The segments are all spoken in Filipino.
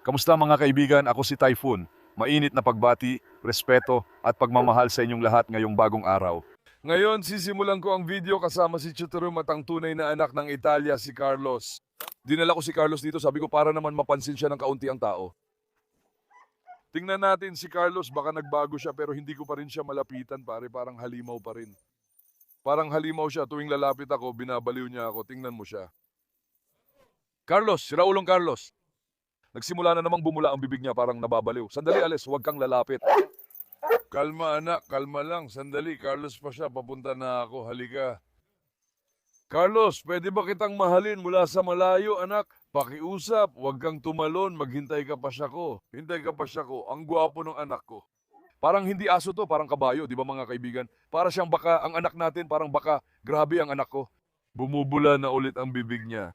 Kamusta mga kaibigan? Ako si Typhoon. Mainit na pagbati, respeto at pagmamahal sa inyong lahat ngayong bagong araw. Ngayon, sisimulan ko ang video kasama si Chuturum at ang tunay na anak ng Italia, si Carlos. Dinala ko si Carlos dito, sabi ko para naman mapansin siya ng kaunti ang tao. Tingnan natin si Carlos, baka nagbago siya pero hindi ko pa rin siya malapitan pare, parang halimaw pa rin. Parang halimaw siya, tuwing lalapit ako, binabaliw niya ako, tingnan mo siya. Carlos, si Raulong Carlos. Nagsimula na namang bumula ang bibig niya parang nababaliw. Sandali Ales, huwag kang lalapit. Kalma anak, kalma lang. Sandali, Carlos pa siya. Papunta na ako. Halika. Carlos, pwede ba kitang mahalin mula sa malayo anak? Pakiusap, huwag kang tumalon. Maghintay ka pa siya ko. Hintay ka pa siya ko. Ang gwapo ng anak ko. Parang hindi aso to, parang kabayo, di ba mga kaibigan? Para siyang baka, ang anak natin, parang baka, grabe ang anak ko. Bumubula na ulit ang bibig niya.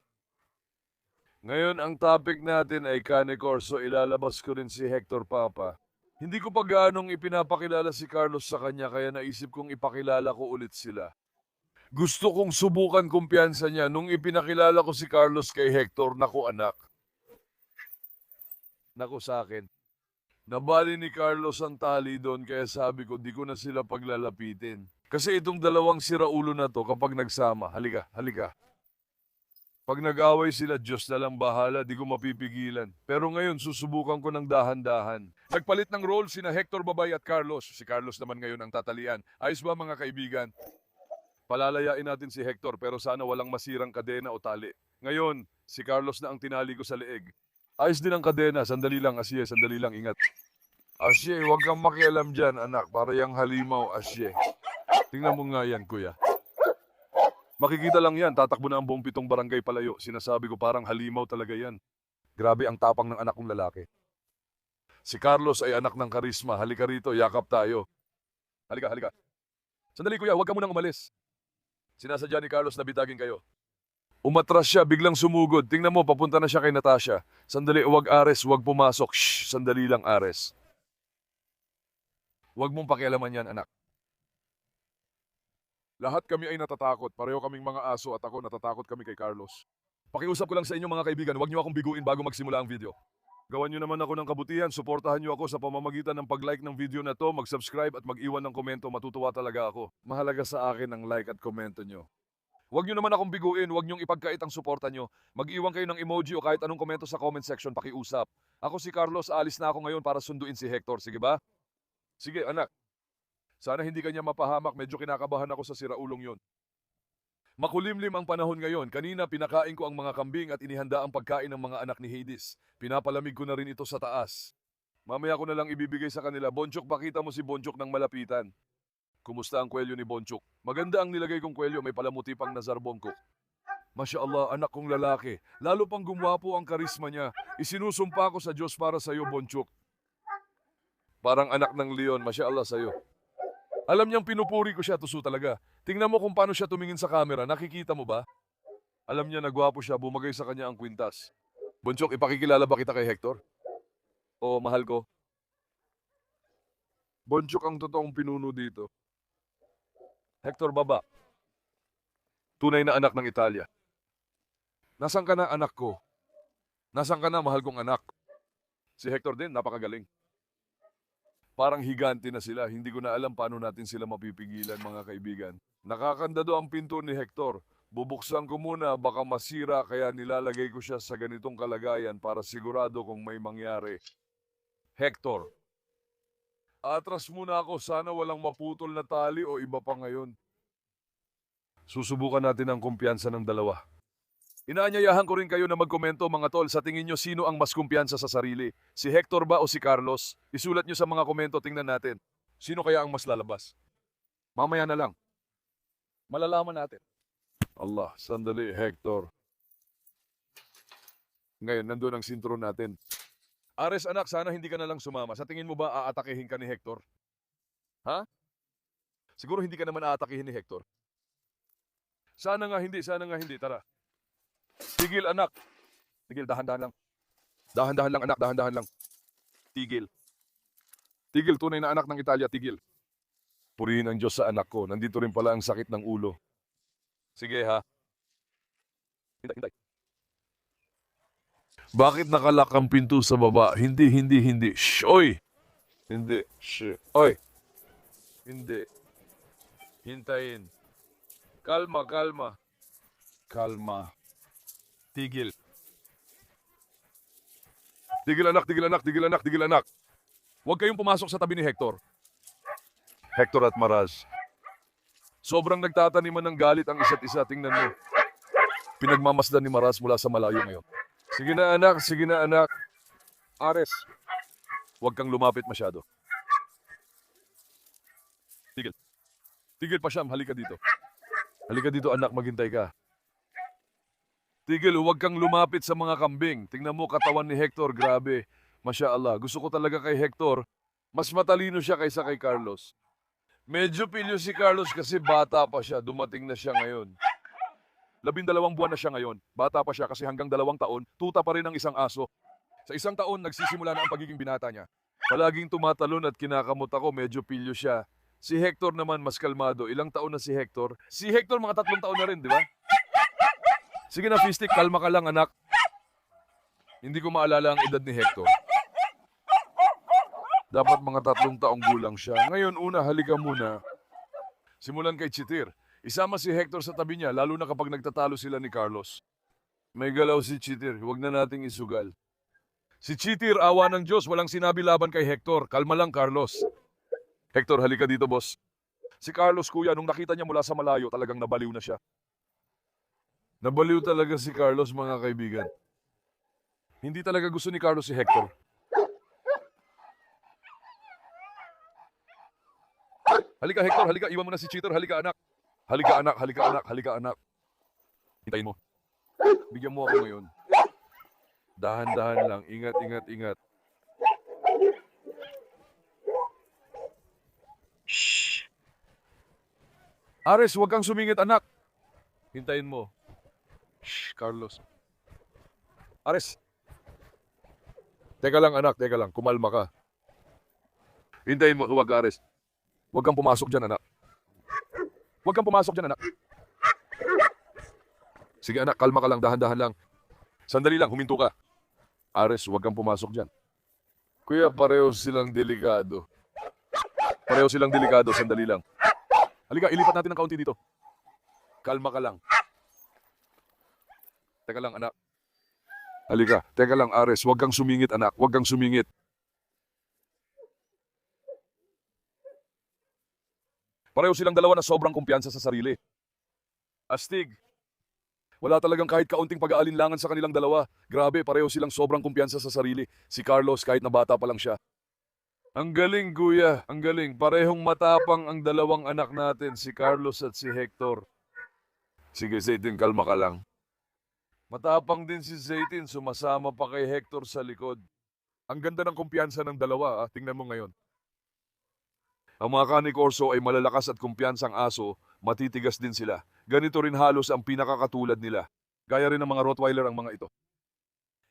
Ngayon, ang topic natin ay Cane Corso. Ilalabas ko rin si Hector Papa. Hindi ko pa gaanong ipinapakilala si Carlos sa kanya kaya naisip kong ipakilala ko ulit sila. Gusto kong subukan kumpiyansa niya nung ipinakilala ko si Carlos kay Hector. Naku anak. Naku sa akin. Nabali ni Carlos ang tali doon kaya sabi ko di ko na sila paglalapitin. Kasi itong dalawang siraulo na to kapag nagsama, halika, halika. Pag nag-away sila, Diyos na lang bahala, di ko mapipigilan. Pero ngayon, susubukan ko ng dahan-dahan. Nagpalit ng role sina Hector Babay at Carlos. Si Carlos naman ngayon ang tatalian. Ayos ba mga kaibigan? Palalayain natin si Hector pero sana walang masirang kadena o tali. Ngayon, si Carlos na ang tinali ko sa leeg. Ayos din ang kadena, sandali lang Asye, sandali lang, ingat. Asye, huwag kang makialam dyan anak, para yung halimaw Asye. Tingnan mo nga yan kuya. Makikita lang yan, tatakbo na ang buong 7 barangay palayo. Sinasabi ko parang halimaw talaga yan. Grabe ang tapang ng anak kong lalaki. Si Carlos ay anak ng karisma. Halika rito, yakap tayo. Halika, halika. Sandali kuya, huwag ka munang umalis. Sinasadya ni Carlos na bitagin kayo. Umatras siya, biglang sumugod. Tingnan mo, papunta na siya kay Natasha. Sandali, huwag Ares, huwag pumasok. Shh, sandali lang Ares. Huwag mong pakialaman yan, anak. Lahat kami ay natatakot. Pareho kaming mga aso at ako natatakot kami kay Carlos. Pakiusap ko lang sa inyo mga kaibigan, huwag niyo akong biguin bago magsimula ang video. Gawan niyo naman ako ng kabutihan, suportahan niyo ako sa pamamagitan ng pag-like ng video na to, mag-subscribe at mag-iwan ng komento, matutuwa talaga ako. Mahalaga sa akin ang like at komento niyo. Huwag niyo naman akong biguin, huwag niyong ipagkait ang suporta niyo. Mag-iwan kayo ng emoji o kahit anong komento sa comment section, pakiusap. Ako si Carlos, alis na ako ngayon para sunduin si Hector, sige ba? Sige anak. Sana hindi kanya mapahamak, medyo kinakabahan ako sa siraulong yon. Makulimlim ang panahon ngayon. Kanina pinakain ko ang mga kambing at inihanda ang pagkain ng mga anak ni Hades. Pinapalamig ko na rin ito sa taas. Mamaya ko na lang ibibigay sa kanila. Bonchok, pakita mo si Bonchok ng malapitan. Kumusta ang kwelyo ni Bonchok? Maganda ang nilagay kong kwelyo, may palamuti pang nazarbon ko. Masya Allah, anak kong lalaki. Lalo pang gumwapo ang karisma niya. Isinusumpa ko sa Diyos para sa iyo, Bonchok. Parang anak ng leon, Masya Allah sa iyo. Alam niyang pinupuri ko siya, tuso talaga. Tingnan mo kung paano siya tumingin sa camera, nakikita mo ba? Alam niya nagwapo siya, bumagay sa kanya ang kwintas. Bonchok, ipakikilala ba kita kay Hector? Oo, mahal ko. Bonchok ang totoong pinuno dito. Hector Baba, tunay na anak ng Italia. Nasaan ka na anak ko? Nasaan ka na mahal kong anak? Si Hector din, napakagaling. Parang higante na sila, hindi ko na alam paano natin sila mapipigilan mga kaibigan. Nakakandado ang pinto ni Hector. Bubuksan ko muna, baka masira kaya nilalagay ko siya sa ganitong kalagayan para sigurado kung may mangyari. Hector, atras muna ako, sana walang maputol na tali o iba pa ngayon. Susubukan natin ang kumpiyansa ng dalawa. Inaanyayahan ko rin kayo na magkomento mga tol, sa tingin nyo sino ang mas kumpiyansa sa sarili? Si Hector ba o si Carlos? Isulat nyo sa mga komento, tingnan natin. Sino kaya ang mas lalabas? Mamaya na lang. Malalaman natin. Allah, sandali Hector. Ngayon, nandun ang sintro natin. Ares anak, sana hindi ka na lang sumama. Sa tingin mo ba aatakihin ka ni Hector? Ha? Siguro hindi ka naman aatakihin ni Hector. Sana nga hindi, tara. Tigil anak. Tigil, dahan-dahan lang. Dahan-dahan lang anak, dahan-dahan lang. Tigil. Tigil, tunay na anak ng Italia, tigil. Purihin ang Diyos sa anak ko. Nandito rin pala ang sakit ng ulo. Sige ha. Hintay, hintay. Bakit nakalak ang pinto sa baba? Hindi. Shh, oy! Hindi. Shh. Oy! Hindi. Hintayin. Kalma. Kalma. Tigil. Tigil anak. Huwag kayong pumasok sa tabi ni Hector. Hector at Maraz. Sobrang nagtataniman ng galit ang isa't isa. Tingnan mo. Pinagmamasdan ni Maraz mula sa malayo ngayon. Sige na anak. Ares, huwag kang lumapit masyado. Tigil. Tigil pa Siyam, halika dito. Halika dito anak, maghintay ka. Tigil, huwag kang lumapit sa mga kambing. Tingnan mo katawan ni Hector, grabe. Masya Allah, gusto ko talaga kay Hector. Mas matalino siya kaysa kay Carlos. Medyo pilyo si Carlos kasi bata pa siya, dumating na siya ngayon. 12 buwan na siya ngayon. Bata pa siya kasi hanggang 2 taon, tuta pa rin ang isang aso. Sa 1 taon, nagsisimula na ang pagiging binata niya. Palaging tumatalon at kinakamot ako, medyo pilyo siya. Si Hector naman mas kalmado. Ilang taon na si Hector? Si Hector mga 3 taon na rin, di ba? Sige na, Fistik, kalma ka lang anak. Hindi ko maalala ang edad ni Hector. Dapat mga 3 taong gulang siya. Ngayon, halika muna. Simulan kay Chitir. Isama si Hector sa tabi niya, lalo na kapag nagtatalo sila ni Carlos. May galaw si Chitir, huwag na nating isugal. Si Chitir, awa ng Diyos, walang sinabi laban kay Hector. Kalma lang, Carlos. Hector, halika dito, boss. Si Carlos, kuya, nung nakita niya mula sa malayo, talagang nabaliw na siya. Nabaliw talaga si Carlos, mga kaibigan. Hindi talaga gusto ni Carlos si Hector. Halika, Hector, halika, iwan mo na si Chitir, halika, anak. Halika anak. Hintayin mo. Bigyan mo ako ngayon. Dahan-dahan lang. Ingat. Shh. Ares, huwag kang sumingit anak. Hintayin mo. Shh, Carlos. Ares. Teka lang anak, kumalma ka. Hintayin mo, huwag Ares. Huwag kang pumasok dyan anak. Sige anak, kalma ka lang, dahan-dahan lang. Sandali lang, huminto ka. Ares, huwag kang pumasok dyan. Kuya, pareho silang delikado, sandali lang. Halika, ilipat natin ng kaunti dito. Kalma ka lang. Teka lang anak. Halika, teka lang Ares, huwag kang sumingit anak, huwag kang sumingit. Pareho silang dalawa na sobrang kumpiyansa sa sarili. Astig. Wala talagang kahit kaunting pag-aalinlangan sa kanilang dalawa. Grabe, pareho silang sobrang kumpiyansa sa sarili. Si Carlos kahit na bata pa lang siya. Ang galing, kuya. Ang galing. Parehong matapang ang dalawang anak natin, si Carlos at si Hector. Sige, Zaytin, kalma ka lang. Matapang din si Zaytin, sumasama pa kay Hector sa likod. Ang ganda ng kumpiyansa ng dalawa, tingnan mo ngayon. Ang mga Cane-Corso ay malalakas at kumpiyansang aso, matitigas din sila. Ganito rin halos ang pinakakatulad nila. Gaya rin ng mga Rottweiler ang mga ito.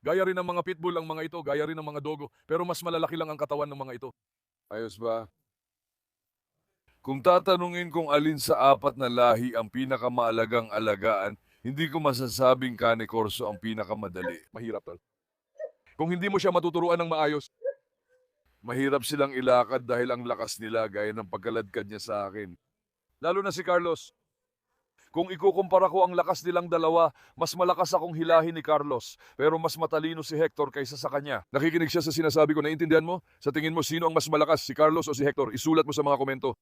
Gaya rin ng mga Pitbull ang mga ito, gaya rin ng mga Dogo, pero mas malalaki lang ang katawan ng mga ito. Ayos ba? Kung tatanungin kung alin sa 4 na lahi ang pinakamaalagang alagaan, hindi ko masasabing Cane-Corso ang pinakamadali. Mahirap tol. Kung hindi mo siya matuturuan ng maayos, mahirap silang ilakad dahil ang lakas nila gaya ng pagkaladkad niya sa akin. Lalo na si Carlos. Kung ikukumpara ko ang lakas nilang dalawa, mas malakas akong hilahin ni Carlos, pero mas matalino si Hector kaysa sa kanya. Nakikinig siya sa sinasabi ko, naiintindihan mo? Sa tingin mo, sino ang mas malakas, si Carlos o si Hector? Isulat mo sa mga komento.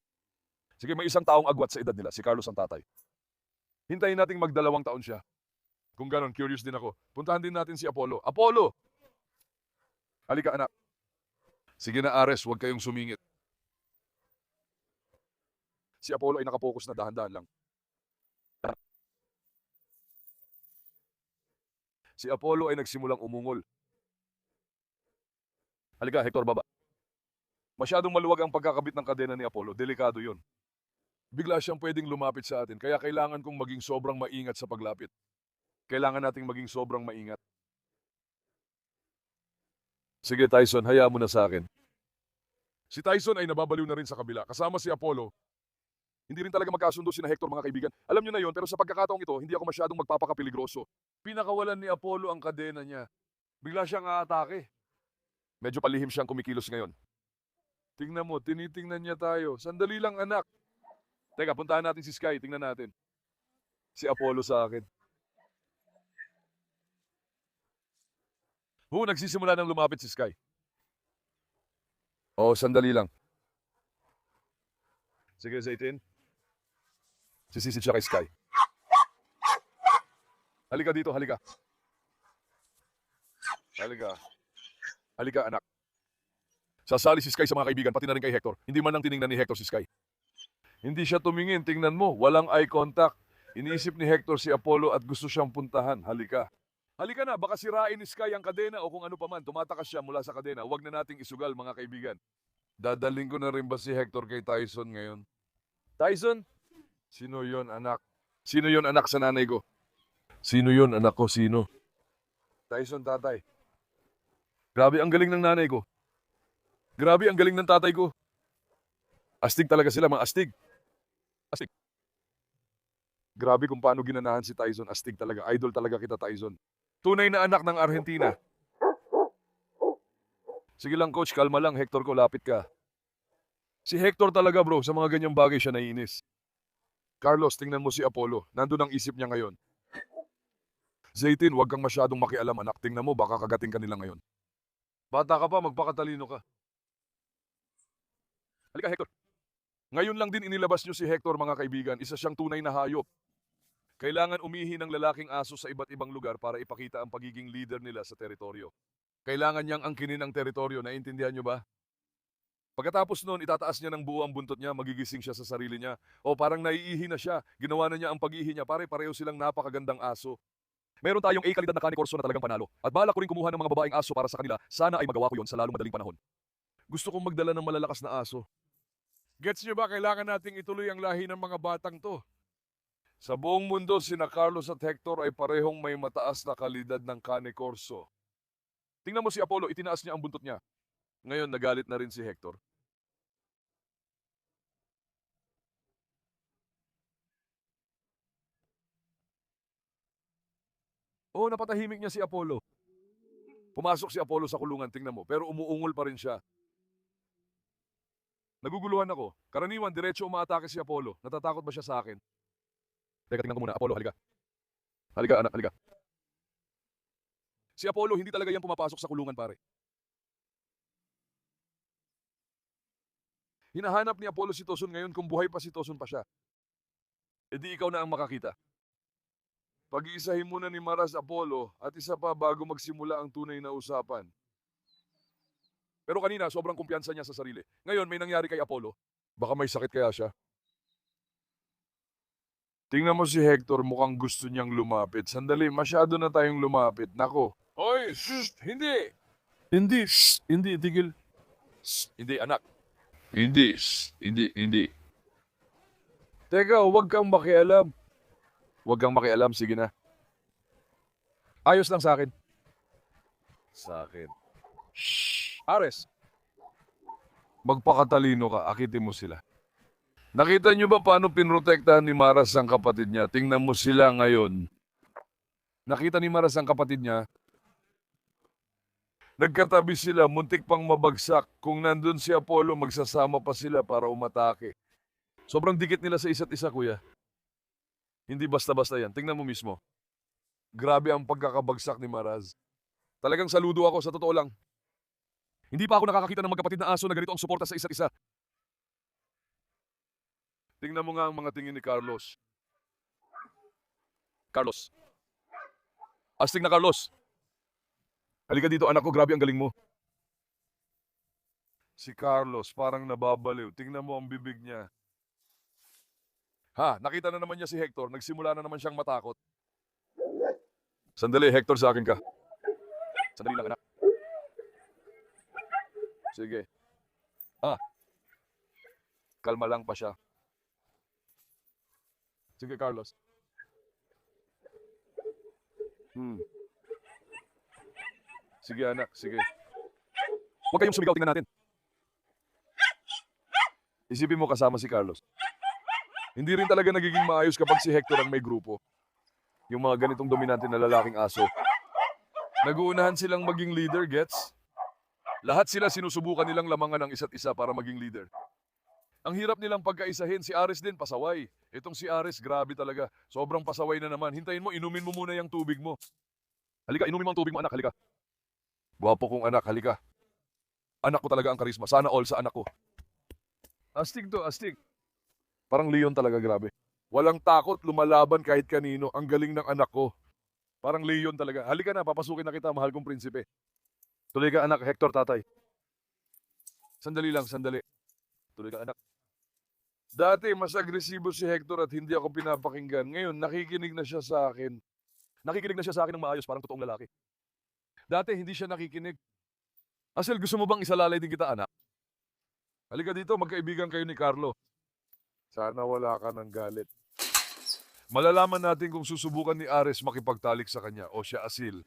Sige, may isang taong agwat sa edad nila, si Carlos ang tatay. Hintayin nating mag2 taon siya. Kung ganon, curious din ako. Puntahan din natin si Apollo. Apollo! Halika anak. Sige na Ares, huwag kayong sumingit. Si Apollo ay nakapokus na, dahan-dahan lang. Si Apollo ay nagsimulang umungol. Halika, Hector, baba. Masyadong maluwag ang pagkakabit ng kadena ni Apollo. Delikado yon. Bigla siyang pwedeng lumapit sa atin, kaya kailangan kong maging sobrang maingat sa paglapit. Kailangan nating maging sobrang maingat. Sige, Tyson, hayaan mo na sa akin. Si Tyson ay nababaliw na rin sa kabila. Kasama si Apollo. Hindi rin talaga magkasundo sina Hector, mga kaibigan. Alam niyo na yon, pero sa pagkakataong ito, hindi ako masyadong magpapakapiligroso. Pinakawalan ni Apollo ang kadena niya. Bigla siyang aatake. Medyo palihim siyang kumikilos ngayon. Tingnan mo, tinitingnan niya tayo. Sandali lang anak. Teka, puntahan natin si Sky. Tingnan natin. Si Apollo sa akin. Nagsisimula nang lumapit si Sky. Sandali lang. Sige, Zaytin. Sisisid siya kay Sky. Halika dito, halika. Halika. Halika, anak. Sasali si Sky sa mga kaibigan, pati na rin kay Hector. Hindi man lang tiningnan ni Hector si Sky. Hindi siya tumingin, tingnan mo. Walang eye contact. Iniisip ni Hector si Apollo at gusto siyang puntahan. Halika. Halika na, baka sirain ni Sky ang kadena o kung ano pa man. Tumatakas siya mula sa kadena. Huwag na nating isugal, mga kaibigan. Dadaling ko na rin ba si Hector kay Tyson ngayon? Tyson? Sino yon anak? Sino yon anak sa nanay ko? Sino yon anak ko? Sino? Tyson, tatay. Grabe ang galing ng nanay ko. Grabe ang galing ng tatay ko. Astig talaga sila, mga astig. Astig. Grabe kung paano ginanahan si Tyson. Astig talaga. Idol talaga kita, Tyson. Tunay na anak ng Argentina. Sige lang, coach. Kalma lang. Hector ko, lapit ka. Si Hector talaga, bro. Sa mga ganyang bagay siya naiinis. Carlos, tingnan mo si Apollo. Nandun ang isip niya ngayon. Zaytin, huwag kang masyadong makialam, anak. Tingnan mo, baka kagating ka nila ngayon. Bata ka pa, magpakatalino ka. Halika, Hector. Ngayon lang din inilabas niyo si Hector, mga kaibigan. Isa siyang tunay na hayop. Kailangan umihi ng lalaking aso sa iba't ibang lugar para ipakita ang pagiging leader nila sa teritoryo. Kailangan niyang angkinin ang teritoryo, naiintindihan niyo ba? Pagkatapos noon, itataas niya ng buo ang buntot niya, magigising siya sa sarili niya. O parang naiihi na siya, ginawa na niya ang pag-ihi niya, pare-pareho silang napakagandang aso. Meron tayong kalidad na Cane Corso na talagang panalo. At balak ko rin kumuha ng mga babaeng aso para sa kanila. Sana ay magawa ko yon sa lalong madaling panahon. Gusto kong magdala ng malalakas na aso. Gets niyo ba, kailangan nating ituloy ang lahi ng mga batang to. Sa buong mundo, sina Carlos at Hector ay parehong may mataas na kalidad ng Cane Corso. Tingnan mo si Apollo, itinaas niya ang buntot niya. Ngayon, nagalit na rin si Hector. Napatahimik niya si Apollo. Pumasok si Apollo sa kulungan, tingnan mo, pero umuungol pa rin siya. Naguguluhan ako. Karaniwan, diretso umaatake si Apollo. Natatakot ba siya sa akin? Teka, tingnan ko muna. Apollo, halika. Halika, anak, halika. Si Apollo, hindi talaga yan pumapasok sa kulungan, pare. Hinahanap ni Apollo si Tosun ngayon kung buhay pa si Tosun pa siya. E di ikaw na ang makakita. Pag-iisahin muna ni Maras Apollo at isa pa bago magsimula ang tunay na usapan. Pero kanina, sobrang kumpiyansa niya sa sarili. Ngayon, may nangyari kay Apollo. Baka may sakit kaya siya. Tingnan mo si Hector, mukhang gusto niyang lumapit. Sandali, masyado na tayong lumapit. Nako. Hoy, hindi! Hindi, tigil. Hindi, anak. Hindi. Teka, huwag kang makialam. Huwag kang makialam, sige na. Ayos lang sa akin. Sa akin. Shh! Ares. Magpakatalino ka, akitin mo sila. Nakita niyo ba paano pinrotektahan ni Maras ang kapatid niya? Tingnan mo sila ngayon. Nakita ni Maras ang kapatid niya. Nagkatabi sila, muntik pang mabagsak. Kung nandun si Apollo, magsasama pa sila para umatake. Sobrang dikit nila sa isa't isa, kuya. Hindi basta-basta yan. Tingnan mo mismo. Grabe ang pagkakabagsak ni Maraz. Talagang saludo ako, sa totoo lang. Hindi pa ako nakakakita ng magkapatid na aso na ganito ang suporta sa isa't isa. Tingnan mo nga ang mga tingin ni Carlos. Carlos. Astig na Carlos. Halika dito anak ko, grabe ang galing mo. Si Carlos parang nababaliw. Tingnan mo ang bibig niya. Nakita na naman niya si Hector. Nagsimula na naman siyang matakot. Sandali, Hector, sa akin ka. Sandali lang, anak. Sige. Kalma lang pa siya. Sige, Carlos. Sige, anak. Sige. Huwag kayong sumigaw. Tingnan natin. Isipin mo kasama si Carlos. Hindi rin talaga nagiging maayos kapag si Hector ang may grupo. Yung mga ganitong dominante na lalaking aso. Nag-uunahan silang maging leader, gets? Lahat sila sinusubukan nilang lamangan ng isa't isa para maging leader. Ang hirap nilang pagkaisahin, si Ares din pasaway. Itong si Ares, grabe talaga. Sobrang pasaway na naman. Hintayin mo, inumin mo muna yung tubig mo. Halika, inumin mo ang tubig mo, anak, halika. Gwapo kong anak, halika. Anak ko talaga ang karisma. Sana all sa anak ko. Astig to, astig. Parang Leon talaga, grabe. Walang takot, lumalaban kahit kanino. Ang galing ng anak ko. Parang Leon talaga. Halika na, papasukin na kita, mahal kong prinsipe. Tuloy ka, anak. Hector, tatay. Sandali lang, sandali. Tuloy ka, anak. Dati, mas agresibo si Hector at hindi ako pinapakinggan. Ngayon, nakikinig na siya sa akin. Nakikinig na siya sa akin ng maayos, parang totoong lalaki. Dati, hindi siya nakikinig. Asel, gusto mo bang isalalay din kita, anak? Halika dito, magkaibigan kayo ni Carlo. Sana wala ka ng galit. Malalaman natin kung susubukan ni Ares makipagtalik sa kanya o siya Asil.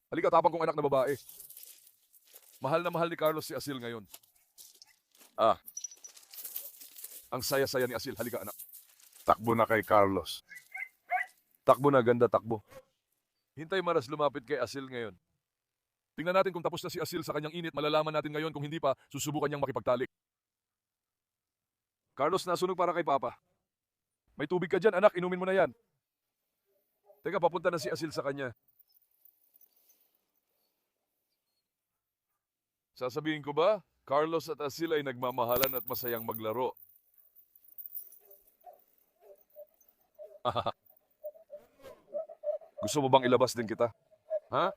Halika, tapang kong anak na babae. Mahal na mahal ni Carlos si Asil ngayon. Ang saya-saya ni Asil. Halika, anak. Takbo na kay Carlos. Takbo na, ganda, takbo. Hintay Maras lumapit kay Asil ngayon. Tingnan natin kung tapos na si Asil sa kanyang init. Malalaman natin ngayon kung hindi pa, susubukan niyang makipagtalik. Carlos, nasunog para kay Papa. May tubig ka dyan, anak. Inumin mo na yan. Teka, papunta na si Asil sa kanya. Sasabihin ko ba, Carlos at Asil ay nagmamahalan at masayang maglaro. Gusto mo bang ilabas din kita? Ha?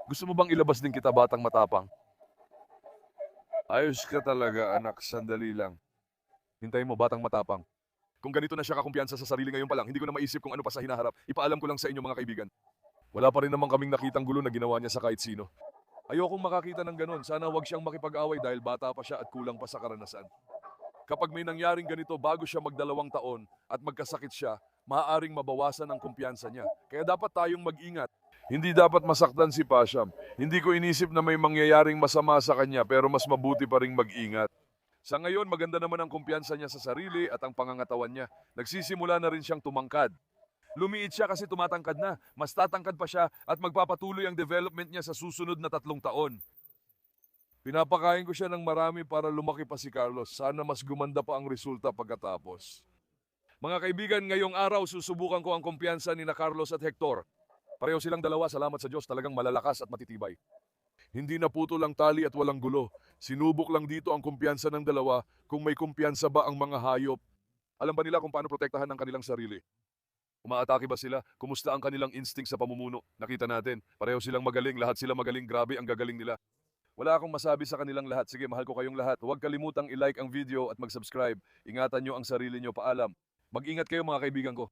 Gusto mo bang ilabas din kita, batang matapang? Ayos ka talaga, anak. Sandali lang. Hintayin mo, batang matapang. Kung ganito na siya kakumpiyansa sa sarili ngayon pa lang, hindi ko na maisip kung ano pa sa hinaharap. Ipaalam ko lang sa inyo, mga kaibigan. Wala pa rin naman kaming nakitang gulo na ginawa niya sa kahit sino. Ayokong makakita ng ganun. Sana wag siyang makipag-away dahil bata pa siya at kulang pa sa karanasan. Kapag may nangyaring ganito bago siya mag-2 taon at magkasakit siya, maaaring mabawasan ang kumpiyansa niya. Kaya dapat tayong mag-ingat. Hindi dapat masaktan si Pasham. Hindi ko inisip na may mangyayaring masama sa kanya pero mas mabuti pa ring mag-ingat. Sa ngayon, maganda naman ang kumpiyansa niya sa sarili at ang pangangatawan niya. Nagsisimula na rin siyang tumangkad. Lumiit siya kasi tumatangkad na. Mas tatangkad pa siya at magpapatuloy ang development niya sa susunod na 3 taon. Pinapakain ko siya ng marami para lumaki pa si Carlos. Sana mas gumanda pa ang resulta pagkatapos. Mga kaibigan, ngayong araw susubukan ko ang kumpiyansa ni na Carlos at Hector. Pareho silang dalawa, salamat sa Diyos, talagang malalakas at matitibay. Hindi naputol ang tali at walang gulo. Sinubok lang dito ang kumpiyansa ng dalawa kung may kumpiyansa ba ang mga hayop. Alam ba nila kung paano protektahan ang kanilang sarili? Umaatake ba sila? Kumusta ang kanilang instinct sa pamumuno? Nakita natin, pareho silang magaling, lahat sila magaling, grabe ang gagaling nila. Wala akong masabi sa kanilang lahat. Sige, mahal ko kayong lahat. Huwag kalimutang i-like ang video at mag-subscribe. Ingatan nyo ang sarili nyo. Paalam. Mag-ingat kayo, mga kaibigan ko.